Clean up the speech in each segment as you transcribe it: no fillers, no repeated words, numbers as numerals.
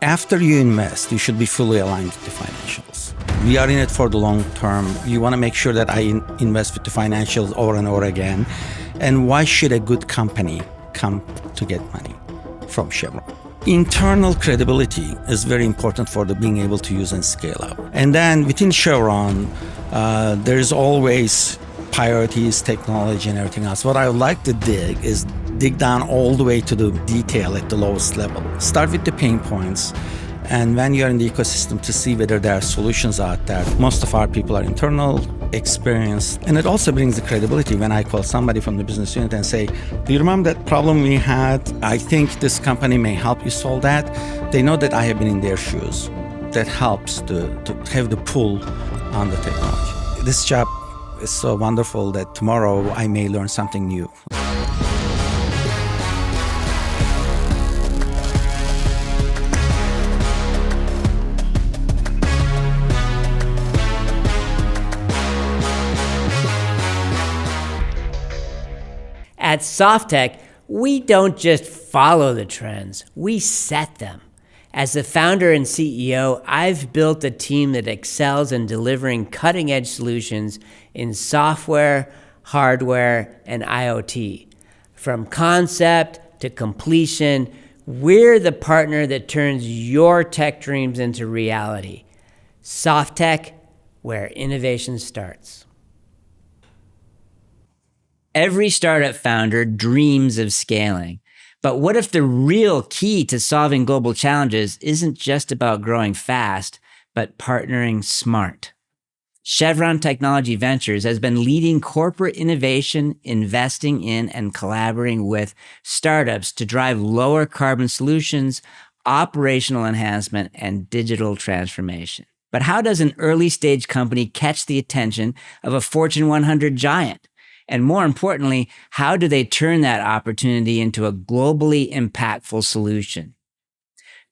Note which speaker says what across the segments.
Speaker 1: After you invest, you should be fully aligned with the financials. We are in it for the long term. You want to make sure that I invest with the financials over and over again. And why should a good company come to get money from Chevron? Internal credibility is very important for the being able to use and scale up. And then within Chevron, there's always priorities, technology, and everything else. What I would like to dig down all the way to the detail at the lowest level. Start with the pain points, and when you're in the ecosystem, to see whether there are solutions out there. Most of our people are internal, experienced, and it also brings the credibility when I call somebody from the business unit and say, do you remember that problem we had? I think this company may help you solve that. They know that I have been in their shoes. That helps to have the pull on the technology. This job is so wonderful that tomorrow I may learn something new.
Speaker 2: At SoftTech, we don't just follow the trends, we set them. As the founder and CEO, I've built a team that excels in delivering cutting-edge solutions in software, hardware, and IoT. From concept to completion, we're the partner that turns your tech dreams into reality. SoftTech, where innovation starts. Every startup founder dreams of scaling. But what if the real key to solving global challenges isn't just about growing fast, but partnering smart? Chevron Technology Ventures has been leading corporate innovation, investing in and collaborating with startups to drive lower carbon solutions, operational enhancement, and digital transformation. But how does an early stage company catch the attention of a Fortune 100 giant? And more importantly, how do they turn that opportunity into a globally impactful solution?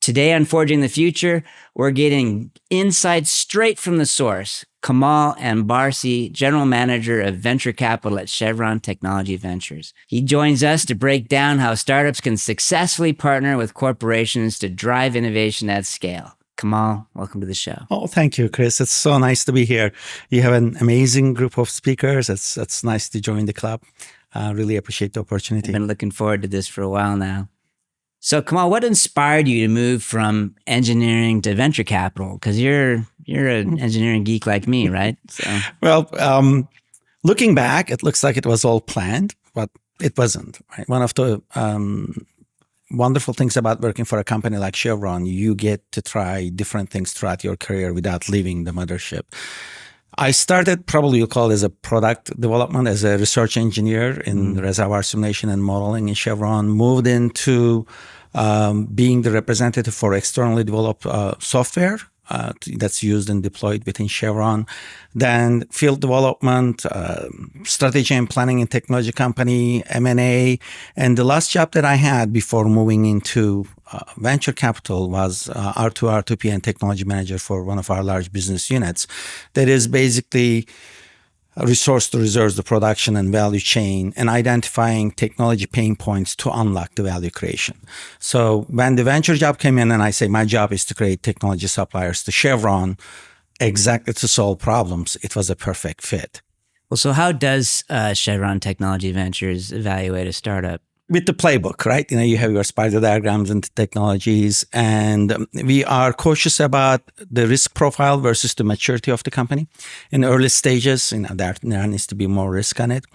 Speaker 2: Today on Forging the Future, we're getting insights straight from the source. Kemal Anbarci, General Manager of Venture Capital at Chevron Technology Ventures. He joins us to break down how startups can successfully partner with corporations to drive innovation at scale. Kemal, welcome to the show.
Speaker 1: Oh, thank you, Chris. It's so nice to be here. You have an amazing group of speakers. It's nice to join the club. I really appreciate the opportunity.
Speaker 2: I've been looking forward to this for a while now. So, Kemal, what inspired you to move from engineering to venture capital? Because you're an engineering geek like me, right? So.
Speaker 1: Well, looking back, it looks like it was all planned, but it wasn't. Right? One of the wonderful things about working for a company like Chevron, you get to try different things throughout your career without leaving the mothership. I started, probably you'll call it as a product development, as a research engineer in reservoir simulation and modeling in Chevron, moved into being the representative for externally developed software that's used and deployed within Chevron. Then field development, strategy and planning in technology company, M&A. And the last job that I had before moving into venture capital was R2, R2P and technology manager for one of our large business units. That is basically resource to reserves, the production and value chain, and identifying technology pain points to unlock the value creation. So when the venture job came in and I say my job is to create technology suppliers to Chevron, exactly to solve problems, it was a perfect fit.
Speaker 2: Well, so how does Chevron Technology Ventures evaluate a startup?
Speaker 1: With the playbook, right? You have your spider diagrams and technologies, and we are cautious about the risk profile versus the maturity of the company. In early stages, there needs to be more risk on it.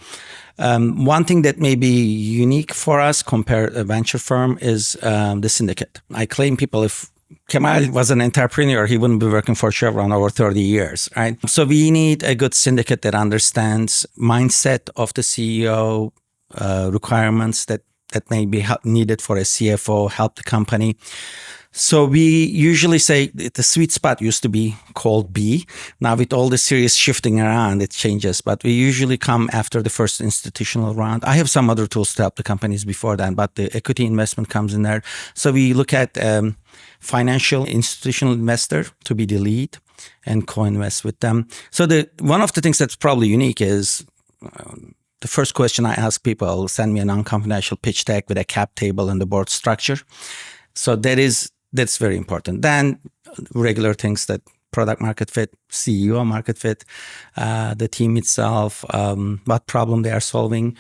Speaker 1: One thing that may be unique for us compared to a venture firm is the syndicate. I claim people, if Kemal was an entrepreneur, he wouldn't be working for Chevron over 30 years, right? So we need a good syndicate that understands mindset of the CEO, requirements that may be needed for a CFO, help the company. So we usually say the sweet spot used to be called B. Now with all the serious shifting around, it changes. But we usually come after the first institutional round. I have some other tools to help the companies before that, but the equity investment comes in there. So we look at financial institutional investor to be the lead and co-invest with them. So one of the things that's probably unique is the first question I ask people, send me a non-confidential pitch deck with a cap table and the board structure. So that is That's very important. Then regular things that product market fit, CEO market fit, the team itself, what problem they are solving.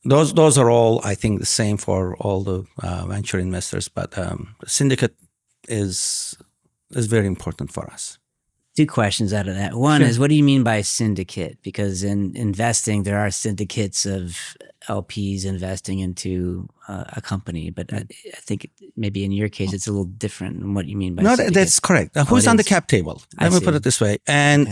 Speaker 1: Those are all, I think, the same for all the venture investors. But Syndicate is very important for us.
Speaker 2: Two questions out of that. One is, what do you mean by syndicate? Because in investing, there are syndicates of LPs investing into a company, but I think maybe in your case, it's a little different in what you mean by syndicate.
Speaker 1: That's correct. Who's on the cap table? Let me put it this way. And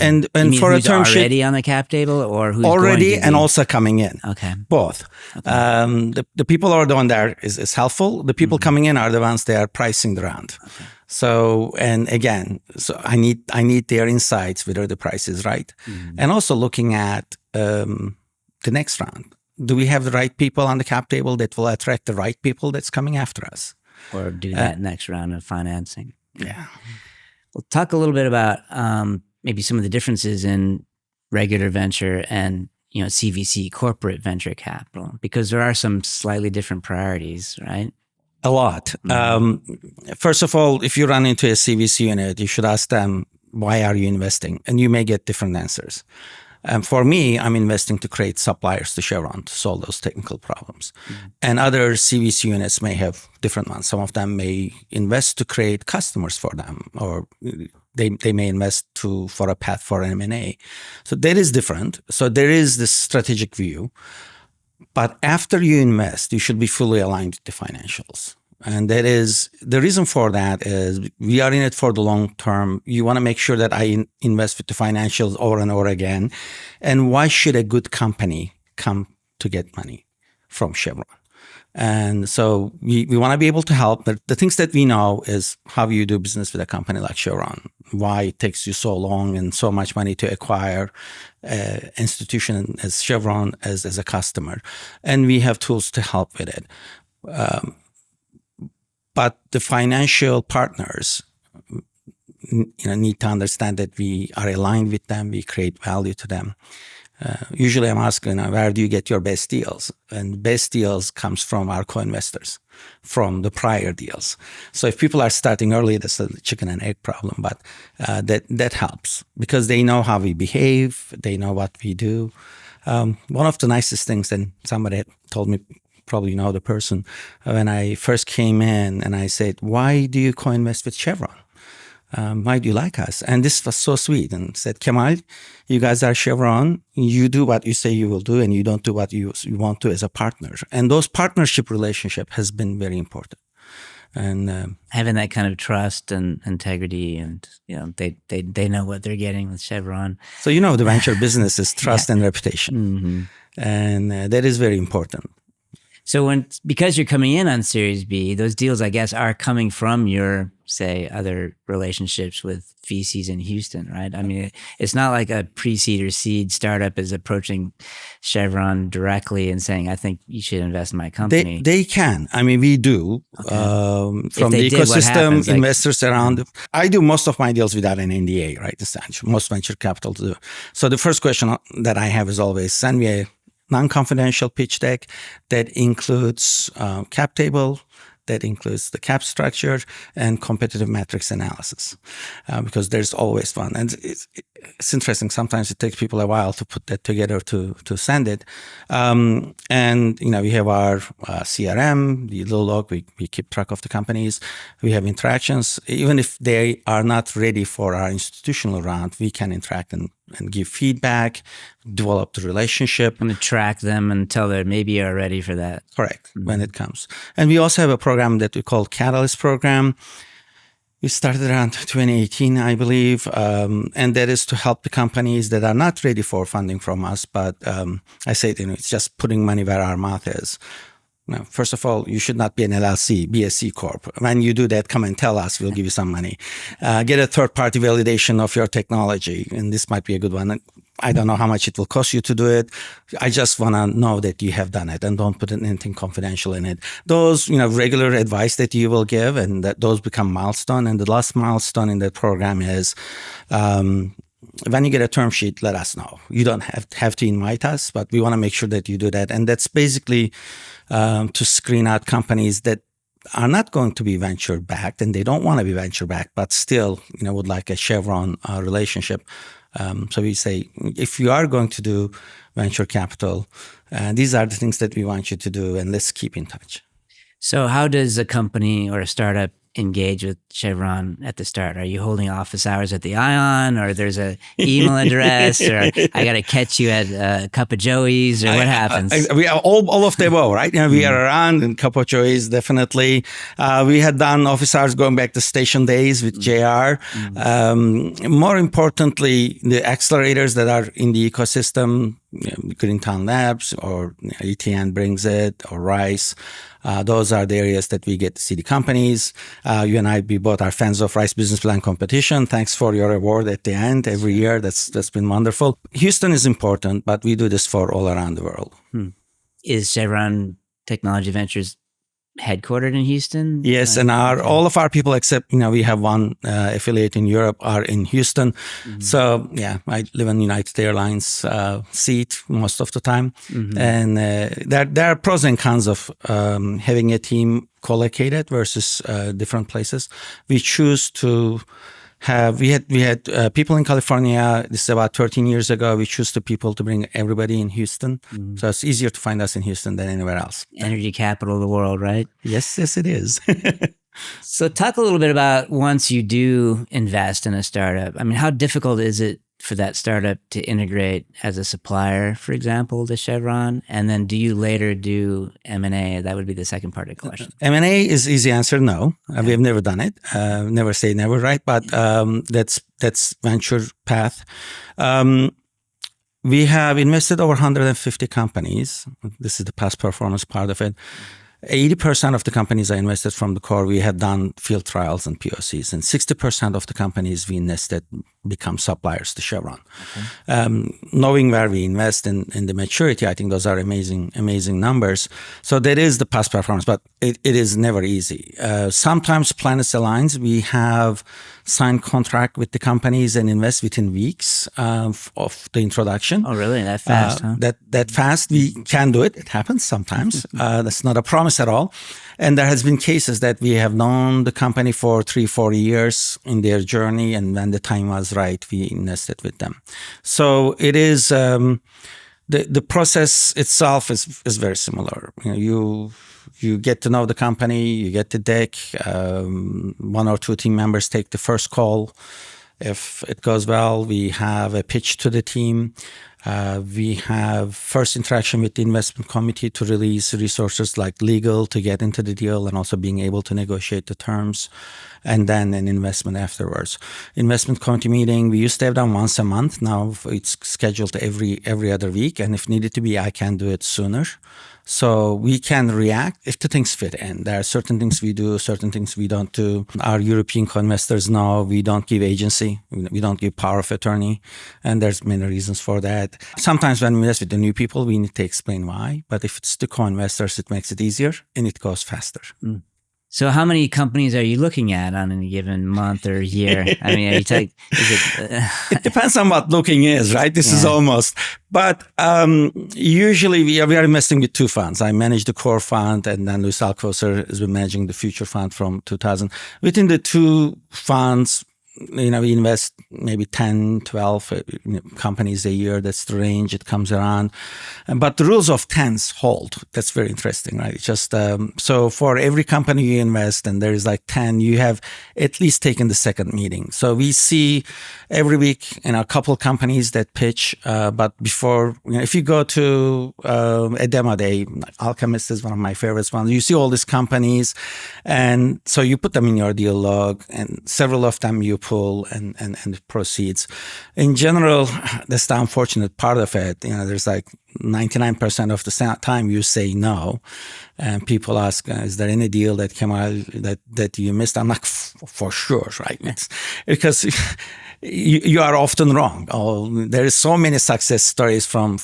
Speaker 2: for
Speaker 1: a term
Speaker 2: sheet, already on the cap table, or who's
Speaker 1: already
Speaker 2: going to
Speaker 1: and
Speaker 2: be?
Speaker 1: also coming in.
Speaker 2: Okay.
Speaker 1: Both. Okay. The people who are the one there is helpful. The people coming in are the ones they are pricing the round. Okay. So, and again, I need their insights, whether the price is right. And also looking at the next round. Do we have the right people on the cap table that will attract the right people that's coming after us?
Speaker 2: Or do that next round of financing.
Speaker 1: Yeah.
Speaker 2: We'll talk a little bit about maybe some of the differences in regular venture and CVC, corporate venture capital, because there are some slightly different priorities, right?
Speaker 1: A lot. First of all, if you run into a CVC unit, you should ask them, why are you investing? And you may get different answers. For me, I'm investing to create suppliers to Chevron to solve those technical problems. And other CVC units may have different ones. Some of them may invest to create customers for them, or they may invest for a path for M&A. So that is different. So there is this strategic view. But after you invest, you should be fully aligned with the financials. And that is the reason for that is we are in it for the long term. You want to make sure that I invest with the financials over and over again. And why should a good company come to get money from Chevron? And so we want to be able to help. But the things that we know is how you do business with a company like Chevron, why it takes you so long and so much money to acquire an institution as Chevron as a customer. And we have tools to help with it. But the financial partners need to understand that we are aligned with them. We create value to them. Usually I'm asking, where do you get your best deals? And best deals comes from our co-investors, from the prior deals. So if people are starting early, that's a chicken and egg problem, but that helps because they know how we behave. They know what we do. One of the nicest things, and somebody had told me, probably know the person, when I first came in and I said, why do you co-invest with Chevron? Why do you like us? And this was so sweet and said, Kemal, you guys are Chevron. You do what you say you will do and you don't do what you want to as a partner. And those partnership relationship has been very important. And
Speaker 2: having that kind of trust and integrity, and they know what they're getting with Chevron.
Speaker 1: So the venture business is trust and reputation. And that is very important.
Speaker 2: So because you're coming in on Series B, those deals, I guess, are coming from your, say, other relationships with VCs in Houston, right? I mean, it's not like a pre-seed or seed startup is approaching Chevron directly and saying, I think you should invest in my company.
Speaker 1: They can. I mean, we do. Okay. From the ecosystem, investors around. I do most of my deals without an NDA, right? Most venture capital do. So the first question that I have is always, send me a non-confidential pitch deck that includes cap table, that includes the cap structure and competitive metrics analysis, because there's always one. And it's interesting. Sometimes it takes people a while to put that together to send it. And we have our CRM, the little log. We keep track of the companies. We have interactions. Even if they are not ready for our institutional round, we can interact and give feedback, develop the relationship.
Speaker 2: And track them until they maybe are ready for that.
Speaker 1: Correct, when it comes. And we also have a program that we call Catalyst Program. We started around 2018, I believe, and that is to help the companies that are not ready for funding from us. But I say, it's just putting money where our mouth is. Now, first of all, you should not be an LLC, be a C Corp. When you do that, come and tell us, we'll give you some money. Get a third-party validation of your technology, and this might be a good one. I don't know how much it will cost you to do it. I just want to know that you have done it, and don't put anything confidential in it. Those, regular advice that you will give, and that those become milestone. And the last milestone in that program is, when you get a term sheet, let us know. You don't have to invite us, but we want to make sure that you do that. And that's basically to screen out companies that are not going to be venture backed, and they don't want to be venture backed, but still, would like a Chevron relationship. So we say, if you are going to do venture capital, these are the things that we want you to do, and let's keep in touch.
Speaker 2: So how does a company or a startup engage with Chevron at the start? Are you holding office hours at the Ion, or there's a email address, or I got to catch you at a Cup of Joey's, or what happens?
Speaker 1: We are all of the above, right? We are around in Cup of Joey's, definitely. We had done office hours going back to station days with JR. More importantly, the accelerators that are in the ecosystem, Greentown Labs or ETN brings it, or Rice. Those are the areas that we get to see the companies. You and I, we both are fans of Rice Business Plan Competition. Thanks for your award at the end every year. That's been wonderful. Houston is important, but we do this for all around the world.
Speaker 2: Is Chevron Technology Ventures headquartered in Houston?
Speaker 1: Yes, and all of our people, except we have one affiliate in Europe, are in Houston. So yeah, I live in United Airlines seat most of the time, and there are pros and cons of having a team co-located versus different places. We choose to have we had people in California. This is about 13 years ago. We choose to bring everybody in Houston, so it's easier to find us in Houston than anywhere else.
Speaker 2: Energy capital of the world, right?
Speaker 1: Yes, it is.
Speaker 2: So talk a little bit about once you do invest in a startup. I mean, how difficult is it for that startup to integrate as a supplier, for example, to Chevron? And then do you later do M&A? That would be the second part of the question.
Speaker 1: M&A is easy answer, no. We have never done it. Never say never, right? But that's venture path. We have invested over 150 companies. This is the past performance part of it. 80% of the companies I invested from the core, we had done field trials and POCs, and 60% of the companies we invested become suppliers to Chevron. Knowing where we invest in the maturity, I think those are amazing numbers. So that is the past performance, but it is never easy. Sometimes planets aligns. We have signed contract with the companies and invest within weeks of the introduction.
Speaker 2: Oh, really? That fast, huh?
Speaker 1: That fast. We can do it. It happens sometimes. That's not a promise at all. And there has been cases that we have known the company for 3-4 years in their journey, and when the time was right, we invested with them. So it is the process itself is very similar. You get to know the company, you get the deck. 1 or 2 team members take the first call. If it goes well, we have a pitch to the team. We have first interaction with the investment committee to release resources like legal to get into the deal, and also being able to negotiate the terms, and then an investment afterwards. Investment committee meeting, we used to have done once a month. Now it's scheduled every other week, and if needed to be, I can do it sooner. So we can react if the things fit in. There are certain things we do, certain things we don't do. Our European co-investors know we don't give agency, we don't give power of attorney, and there's many reasons for that. Sometimes when we invest with the new people, we need to explain why. But if it's the co-investors, it makes it easier and it goes faster.
Speaker 2: So how many companies are you looking at on any given month or year? I mean,
Speaker 1: it depends on what looking is, right? This is almost, but usually we are investing with 2 funds. I manage the core fund, and then Luis Alcocer has been managing the future fund from 2000. Within the 2 funds, we invest maybe 10, 12 companies a year. That's the range it comes around. But the rules of tens hold. That's very interesting, right? It's just so for every company you invest, and there is like 10, you have at least taken the second meeting. So we see every week a couple companies that pitch. But before, if you go to a demo day, Alchemist is one of my favorites ones. You see all these companies, and so you put them in your deal log, and several of them you pull and it proceeds. In general, that's the unfortunate part of it. There's like 99% of the time you say no, and people ask, "Is there any deal that Kemal that you missed?" I'm like, for sure, right? It's because you are often wrong. There is so many success stories from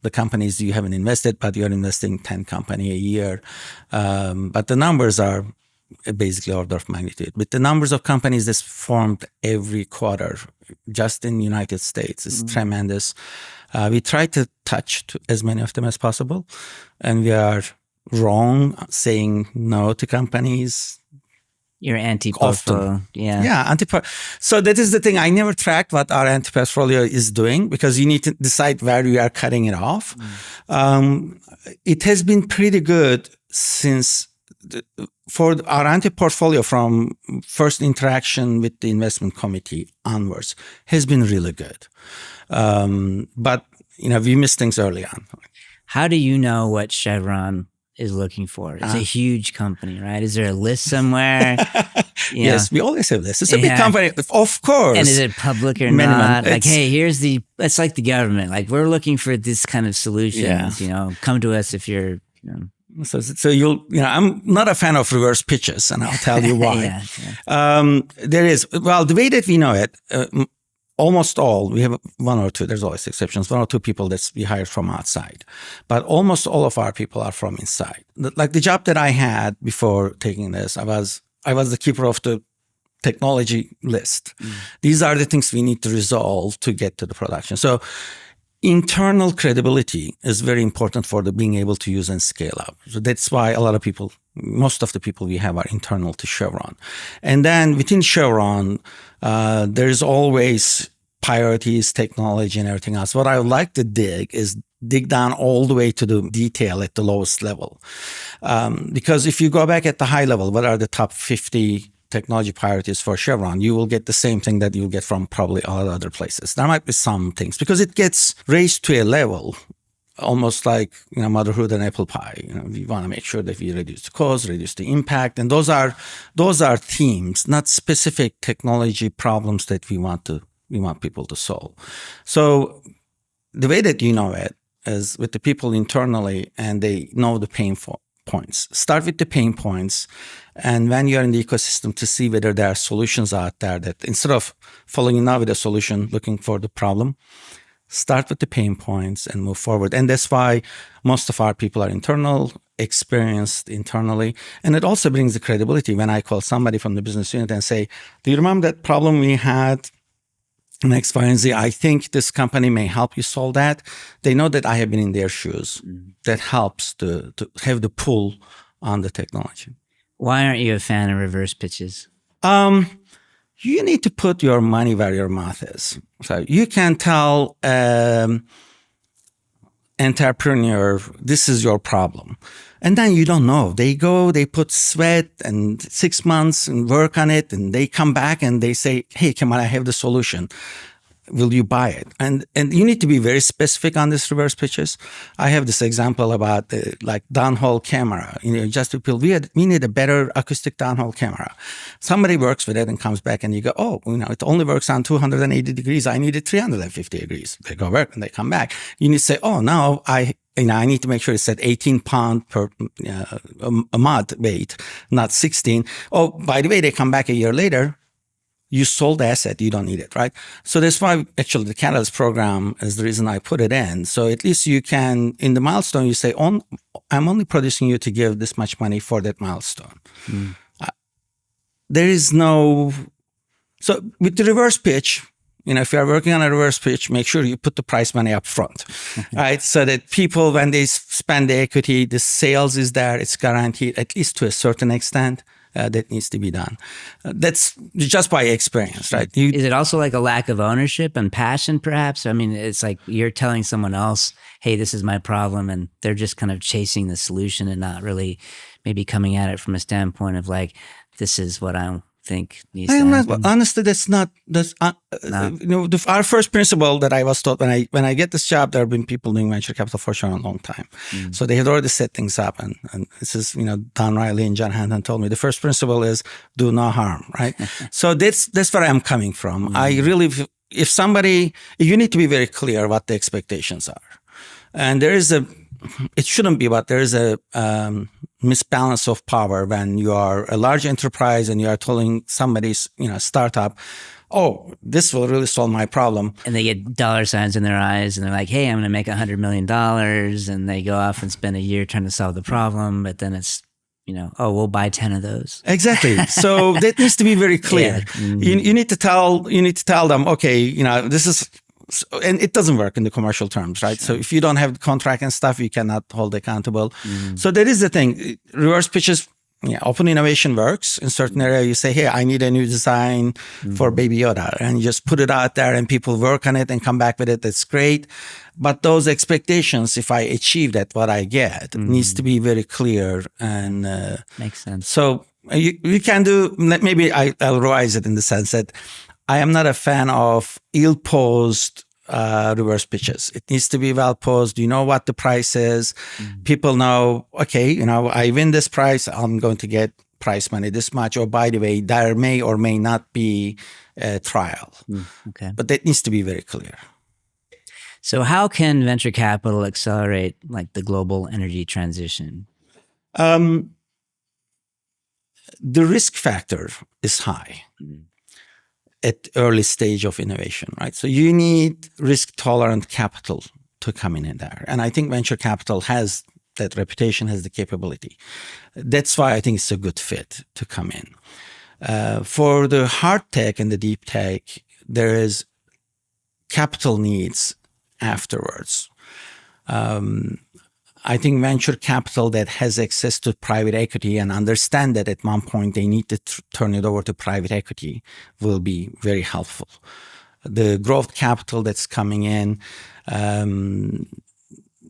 Speaker 1: the companies you haven't invested, but you're investing 10 company a year. But the numbers are basically order of magnitude. With the numbers of companies that's formed every quarter, just in the United States, is tremendous. We try to touch as many of them as possible, and we are wrong saying no to companies.
Speaker 2: Your anti-portfolio. Yeah.
Speaker 1: Yeah. So that is the thing. I never tracked what our anti-portfolio is doing because you need to decide where you are cutting it off. It has been pretty good since for our anti-portfolio from first interaction with the investment committee onwards has been really good. But, we missed things early on.
Speaker 2: How do you know what Chevron is looking for? It's a huge company, right? Is there a list somewhere?
Speaker 1: Yes, we always have this. It's a big company, of course.
Speaker 2: And is it public or not? Like, hey, it's like the government. Like, we're looking for this kind of solutions. Come to us if you're.
Speaker 1: So I'm not a fan of reverse pitches, and I'll tell you why. There is, the way that we know it, almost all, we have one or two, there's always exceptions, one or two people that we hired from outside. But almost all of our people are from inside. Like the job that I had before taking this, I was the keeper of the technology list. These are the things we need to resolve to get to the production. So internal credibility is very important for the being able to use and scale up. So that's why most of the people we have are internal to Chevron. And then within Chevron, there's always priorities, technology, and everything else. What I would like to dig down all the way to the detail at the lowest level. Because if you go back at the high level, what are the top 50 technology priorities for Chevron, you will get the same thing that you'll get from probably all other places. There might be some things because it gets raised to a level almost like motherhood and apple pie. We want to make sure that we reduce the cost, reduce the impact, and those are themes, not specific technology problems that we want people to solve. So the way that you know it is with the people internally, and they know the pain points. Start with the pain points, and when you're in the ecosystem, to see whether there are solutions out there that instead of following now with a solution, looking for the problem, start with the pain points and move forward. And that's why most of our people are internal, experienced internally. And it also brings the credibility when I call somebody from the business unit and say, do you remember that problem we had in X, Y, and Z? I think this company may help you solve that. They know that I have been in their shoes. That helps to have the pull on the technology.
Speaker 2: Why aren't you a fan of reverse pitches?
Speaker 1: You need to put your money where your mouth is. So you can tell entrepreneur, this is your problem. And then you don't know. They put sweat and 6 months and work on it, and they come back and they say, hey, Kemal, I have the solution. Will you buy it? And you need to be very specific on this reverse pitches. I have this example about like downhole camera. Just people, we need a better acoustic downhole camera. Somebody works with it and comes back and you go, oh, it only works on 280 degrees. I need it 350 degrees. They go work and they come back. You need to say, oh, now I need to make sure it's at 18 pounds per a mud weight, not 16. Oh, by the way, they come back a year later. You sold the asset, you don't need it, right? So that's why actually the Catalyst program is the reason I put it in. So at least you can, in the milestone, you say, I'm only producing you to give this much money for that milestone. There is no, so with the reverse pitch, if you're working on a reverse pitch, make sure you put the price money up front, right? So that people, when they spend the equity, the sales is there, it's guaranteed, at least to a certain extent. That needs to be done. That's just by experience, right?
Speaker 2: Is it also like a lack of ownership and passion, perhaps? I mean, it's like you're telling someone else, hey, this is my problem, and they're just kind of chasing the solution and not really maybe coming at it from a standpoint of like, this is what I think needs to happen.
Speaker 1: Honestly, our first principle that I was taught when I get this job, there have been people doing venture capital for sure a long time. So they had already set things up, and this is, Don Riley and John Hanton told me the first principle is do no harm, right? So that's where I'm coming from. I really, if you need to be very clear what the expectations are. And it shouldn't be, but there is a misbalance of power when you are a large enterprise and you are telling somebody's, startup, oh, this will really solve my problem.
Speaker 2: And they get dollar signs in their eyes and they're like, hey, I'm going to make $100 million. And they go off and spend a year trying to solve the problem. But then it's, oh, we'll buy 10 of those.
Speaker 1: Exactly. So that needs to be very clear. You need to tell them, okay, this is and it doesn't work in the commercial terms, right? So if you don't have the contract and stuff, you cannot hold accountable. So that is the thing. Reverse pitches, open innovation works. In certain area, you say, hey, I need a new design for Baby Yoda, and you just put it out there and people work on it and come back with it. That's great. But those expectations, if I achieve that, what I get needs to be very clear. And
Speaker 2: makes sense.
Speaker 1: So you can do, maybe I'll revise it in the sense that I am not a fan of ill-posed reverse pitches. It needs to be well posed. You know what the price is. People know, okay, I win this price. I'm going to get price money this much. Or by the way, there may or may not be a trial.
Speaker 2: Okay.
Speaker 1: But that needs to be very clear.
Speaker 2: So how can venture capital accelerate like the global energy transition?
Speaker 1: The risk factor is high at early stage of innovation, right? So you need risk-tolerant capital to come in there. And I think venture capital has that reputation, has the capability. That's why I think it's a good fit to come in. For the hard tech and the deep tech, there is capital needs afterwards. I think venture capital that has access to private equity and understand that at one point they need to turn it over to private equity will be very helpful. The growth capital that's coming in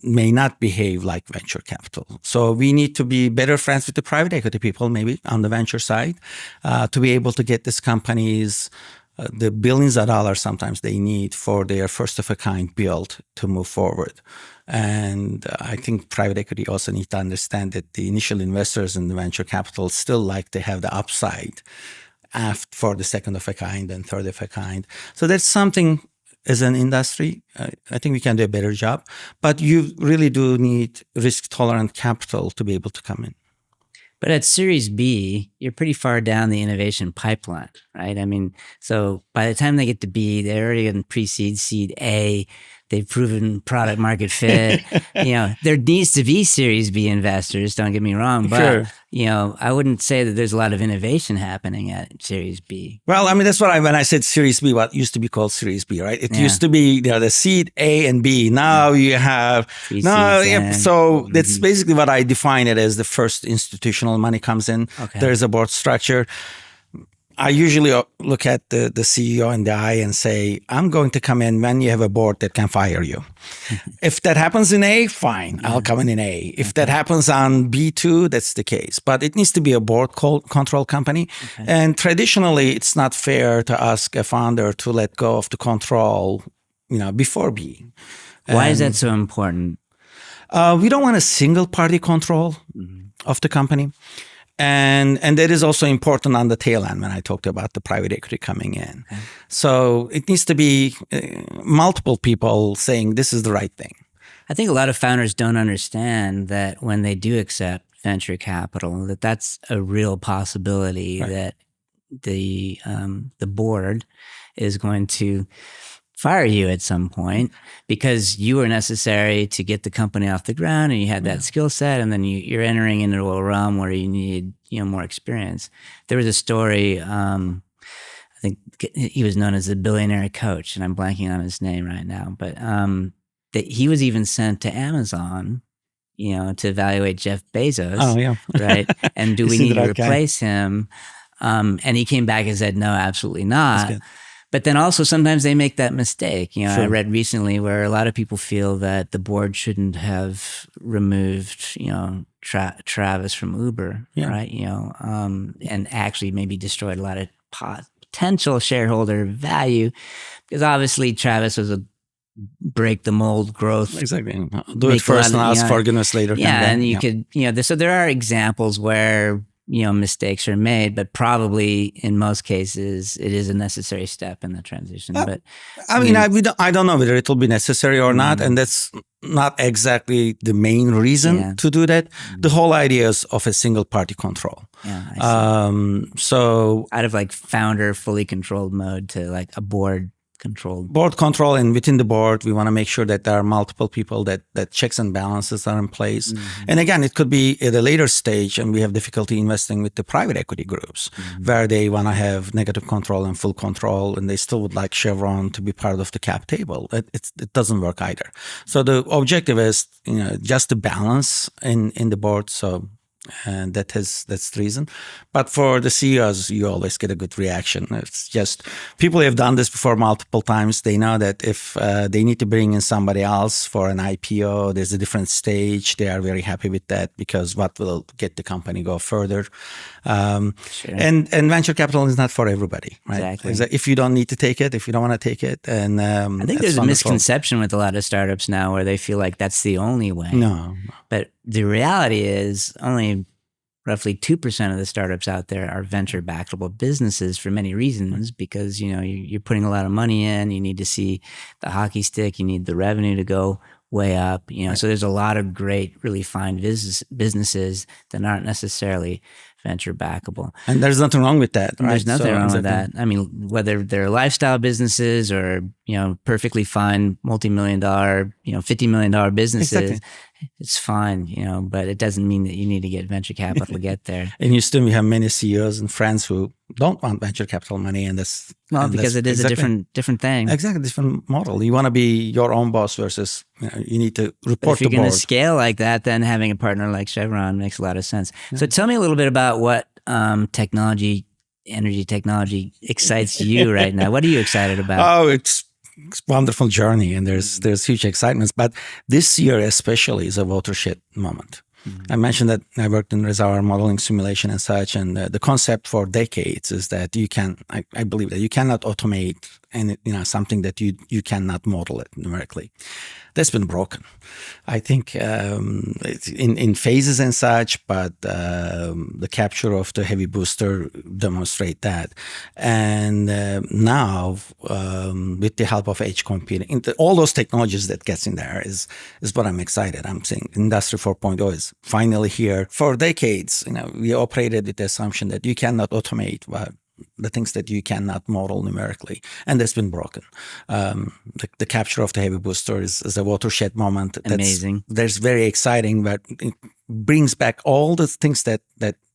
Speaker 1: may not behave like venture capital. So we need to be better friends with the private equity people, maybe on the venture side, to be able to get these companies the billions of dollars sometimes they need for their first of a kind build to move forward. And I think private equity also need to understand that the initial investors in the venture capital still like to have the upside for the second of a kind and third of a kind. So that's something as an industry, I think we can do a better job. But you really do need risk-tolerant capital to be able to come in.
Speaker 2: But at Series B, you're pretty far down the innovation pipeline, right? I mean, so by the time they get to B, they're already in pre-seed, seed A. They've proven product market fit. There needs to be Series B investors, don't get me wrong. But, I wouldn't say that there's a lot of innovation happening at Series B.
Speaker 1: Well, I mean, that's what when I said Series B, what used to be called Series B, right? It used to be the seed A and B. Now you have, so that's basically what I define it as. The first institutional money comes in. Okay. There's a board structure. I usually look at the CEO in the eye and say, I'm going to come in when you have a board that can fire you. If that happens in A, fine, I'll come in A. If that happens on B2, that's the case. But it needs to be a board control company. Okay. And traditionally, it's not fair to ask a founder to let go of the control, before B.
Speaker 2: Why is that so important?
Speaker 1: We don't want a single party control of the company. And that is also important on the tail end when I talked about the private equity coming in. Okay. So it needs to be multiple people saying this is the right thing.
Speaker 2: I think a lot of founders don't understand that when they do accept venture capital, that's a real possibility, right, that the board is going to fire you at some point because you were necessary to get the company off the ground and you had that skill set, and then you're entering into a realm where you need more experience. There was a story, I think he was known as the billionaire coach, and I'm blanking on his name right now, but that he was even sent to Amazon to evaluate Jeff Bezos. Oh, yeah. Right? And do we need to replace him? And he came back and said, no, absolutely not. But then also sometimes they make that mistake. Sure. I read recently where a lot of people feel that the board shouldn't have removed, Travis from Uber, right? And actually maybe destroyed a lot of potential shareholder value, because obviously Travis was a break the mold growth.
Speaker 1: Exactly. Do it first and ask forgiveness later.
Speaker 2: Yeah, and you could, so there are examples where mistakes are made, but probably in most cases it is a necessary step in the transition. But
Speaker 1: I don't know whether it will be necessary or not, and that's not exactly the main reason to do that. The whole idea is of a single party control. Yeah, I see. So
Speaker 2: out of like founder fully controlled mode to like a board controlled.
Speaker 1: Board control, and within the board, we want to make sure that there are multiple people, that checks and balances are in place. And again, it could be at a later stage, and we have difficulty investing with the private equity groups where they want to have negative control and full control, and they still would like Chevron to be part of the cap table. It doesn't work either. So the objective is, just to balance in the board. So. And that's the reason. But for the CEOs, you always get a good reaction. It's just people have done this before multiple times. They know that if they need to bring in somebody else for an IPO, there's a different stage. They are very happy with that because what will get the company go further.
Speaker 2: Sure.
Speaker 1: And venture capital is not for everybody, right?
Speaker 2: Exactly.
Speaker 1: If you don't need to take it, if you don't want to take it, and
Speaker 2: I think there's a misconception with a lot of startups now where they feel like that's the only way.
Speaker 1: No.
Speaker 2: But the reality is only roughly 2% of the startups out there are venture backable businesses for many reasons, because, you're putting a lot of money in, you need to see the hockey stick, you need the revenue to go way up, so there's a lot of great, really fine businesses that aren't necessarily venture backable.
Speaker 1: And there's nothing wrong with that, right?
Speaker 2: There's nothing wrong with that. I mean, whether they're lifestyle businesses or, perfectly fine multi-million-dollar, $50 million businesses, it's fine, but it doesn't mean that you need to get venture capital to get there.
Speaker 1: In Houston, we have many CEOs and friends who don't want venture capital money, and that's
Speaker 2: because it is a different thing.
Speaker 1: Exactly, different model. You want to be your own boss versus you need to report to board.
Speaker 2: If you're going to scale like that, then having a partner like Chevron makes a lot of sense. Yeah. So tell me a little bit about what energy technology excites you right now. What are you excited about?
Speaker 1: Oh, it's a wonderful journey, and there's huge excitements. But this year especially is a watershed moment. I mentioned that I worked in reservoir modeling, simulation, and such, and the concept for decades is that I believe that you cannot automate something that you cannot model it numerically. That's been broken. I think it's in phases and such, but the capture of the heavy booster demonstrate that. And now, with the help of edge computing, all those technologies that gets in there is what I'm excited. I'm saying Industry 4.0 is finally here. For decades, we operated with the assumption that you cannot automate the things that you cannot model numerically, and that's been broken. The capture of the heavy booster is a watershed moment.
Speaker 2: Amazing.
Speaker 1: That's very exciting, but it brings back all the things that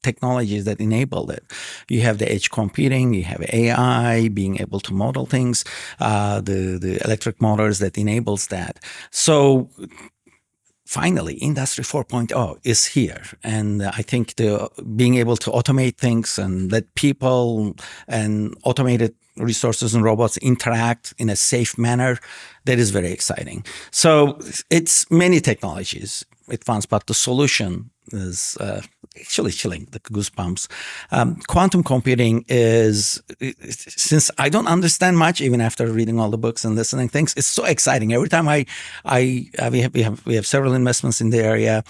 Speaker 1: technologies that enable it. You have the edge computing, you have AI, being able to model things, the electric motors that enables that. So finally, Industry 4.0 is here. And I think being able to automate things and let people and automated resources and robots interact in a safe manner, that is very exciting. So it's many technologies at once, but the solution is actually chilling, the goosebumps. Quantum computing is, since I don't understand much, even after reading all the books and listening things, it's so exciting. Every time we have several investments in the area.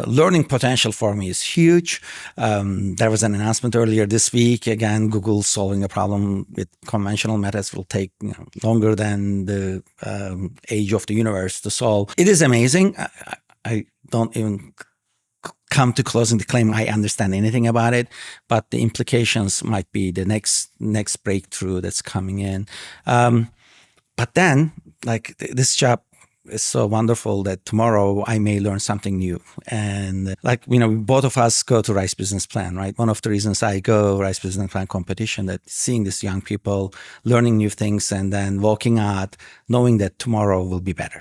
Speaker 1: Learning potential for me is huge. There was an announcement earlier this week. Again, Google solving a problem with conventional methods will take longer than the age of the universe to solve. It is amazing. I don't even come to closing the claim I understand anything about it, but the implications might be the next breakthrough that's coming in. But then, this job is so wonderful that tomorrow I may learn something new. And both of us go to Rice Business Plan, right? One of the reasons I go Rice Business Plan competition, that seeing these young people learning new things and then walking out, knowing that tomorrow will be better.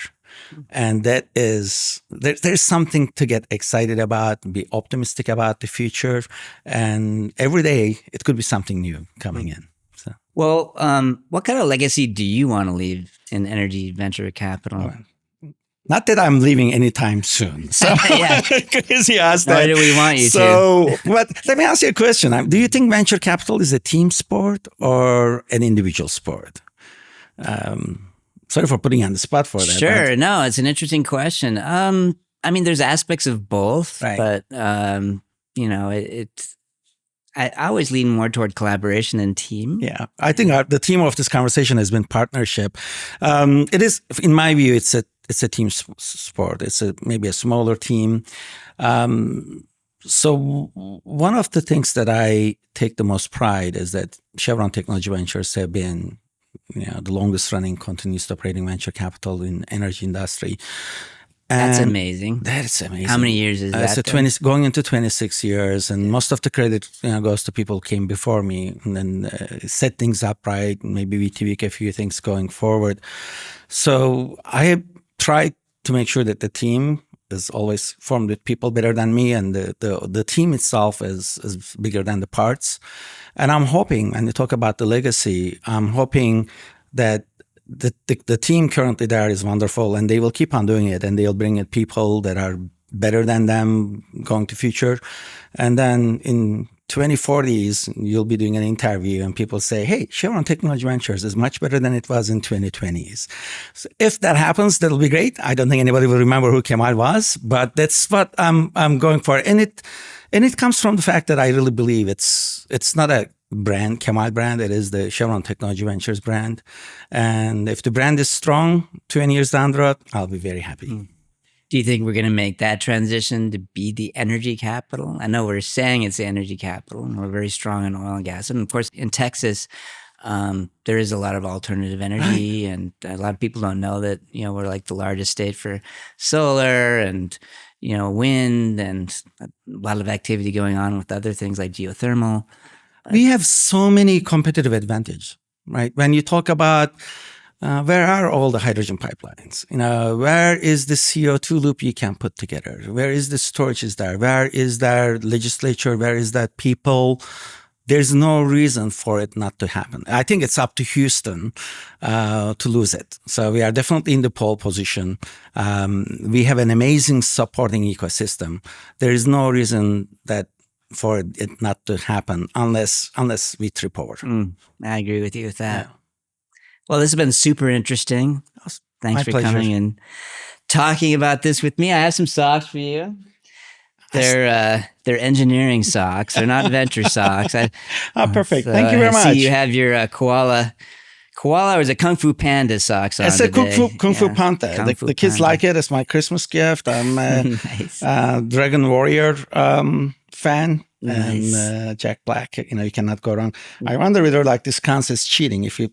Speaker 1: And that is, there's something to get excited about, be optimistic about the future. And every day it could be something new coming in. So.
Speaker 2: Well, what kind of legacy do you want to leave in energy venture capital?
Speaker 1: Not that I'm leaving anytime soon. So, because you asked that.
Speaker 2: Why do we want you
Speaker 1: to? But let me ask you a question. Do you think venture capital is a team sport or an individual sport? Sorry for putting you on the spot for that.
Speaker 2: Sure. No, it's an interesting question. I mean, there's aspects of both, right. But, I always lean more toward collaboration and team.
Speaker 1: Yeah. I think the theme of this conversation has been partnership. It is, in my view, it's a team sport. It's maybe a smaller team. So one of the things that I take the most pride is that Chevron Technology Ventures have been the longest running continuous operating venture capital in energy industry.
Speaker 2: That's
Speaker 1: And
Speaker 2: amazing.
Speaker 1: That's amazing.
Speaker 2: How many years is that?
Speaker 1: So going into 26 years, and most of the credit goes to people who came before me and then set things up right. Maybe we tweak a few things going forward. So I have tried to make sure that the team is always formed with people better than me, and the team itself is bigger than the parts. And I'm hoping, and you talk about the legacy, I'm hoping that the team currently there is wonderful, and they will keep on doing it, and they'll bring in people that are better than them going to future. And then in 2040s, you'll be doing an interview and people say, hey, Chevron Technology Ventures is much better than it was in 2020s. So if that happens, that'll be great. I don't think anybody will remember who Kemal was, but that's what I'm going for. And it comes from the fact that I really believe it's not a brand, Kemal brand. It is the Chevron Technology Ventures brand. And if the brand is strong 20 years down the road, I'll be very happy.
Speaker 2: Do you think we're going to make that transition to be the energy capital? I know we're saying it's the energy capital, and we're very strong in oil and gas. And of course, in Texas, there is a lot of alternative energy, and a lot of people don't know that, we're like the largest state for solar and, wind, and a lot of activity going on with other things like geothermal.
Speaker 1: We have so many competitive advantage, right? When you talk about where are all the hydrogen pipelines? Where is the CO2 loop you can put together? Where is the storage is there? Where is there legislature? Where is that people? There's no reason for it not to happen. I think it's up to Houston to lose it. So we are definitely in the pole position. We have an amazing supporting ecosystem. There is no reason for it not to happen unless we trip over.
Speaker 2: I agree with you with that.
Speaker 1: Yeah.
Speaker 2: Well, this has been super interesting. Thanks for coming and talking about this with me. I have some socks for you. They're engineering socks. They're not venture socks.
Speaker 1: Perfect.
Speaker 2: So
Speaker 1: thank you very much.
Speaker 2: I see you have your koala or is it Kung Fu Panda socks on
Speaker 1: It's
Speaker 2: today.
Speaker 1: a Kung Fu Panda. The kids like it. It's my Christmas gift. I'm a
Speaker 2: Nice.
Speaker 1: Dragon Warrior fan.
Speaker 2: Nice.
Speaker 1: And Jack Black, you cannot go wrong. I wonder whether this counts as cheating. If you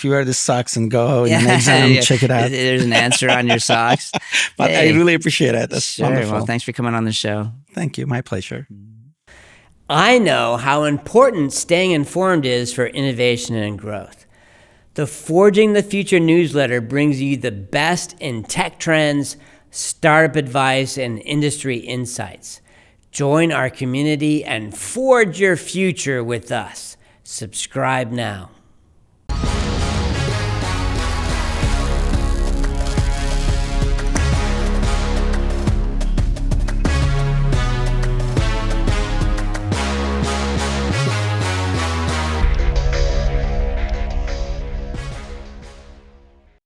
Speaker 1: wear the socks and go in an exam, check it out.
Speaker 2: There's an answer on your socks.
Speaker 1: But I really appreciate it. That's wonderful.
Speaker 2: Well, thanks for coming on the show.
Speaker 1: Thank you. My pleasure.
Speaker 2: I know how important staying informed is for innovation and growth. The Forging the Future newsletter brings you the best in tech trends, startup advice, and industry insights. Join our community and forge your future with us. Subscribe now.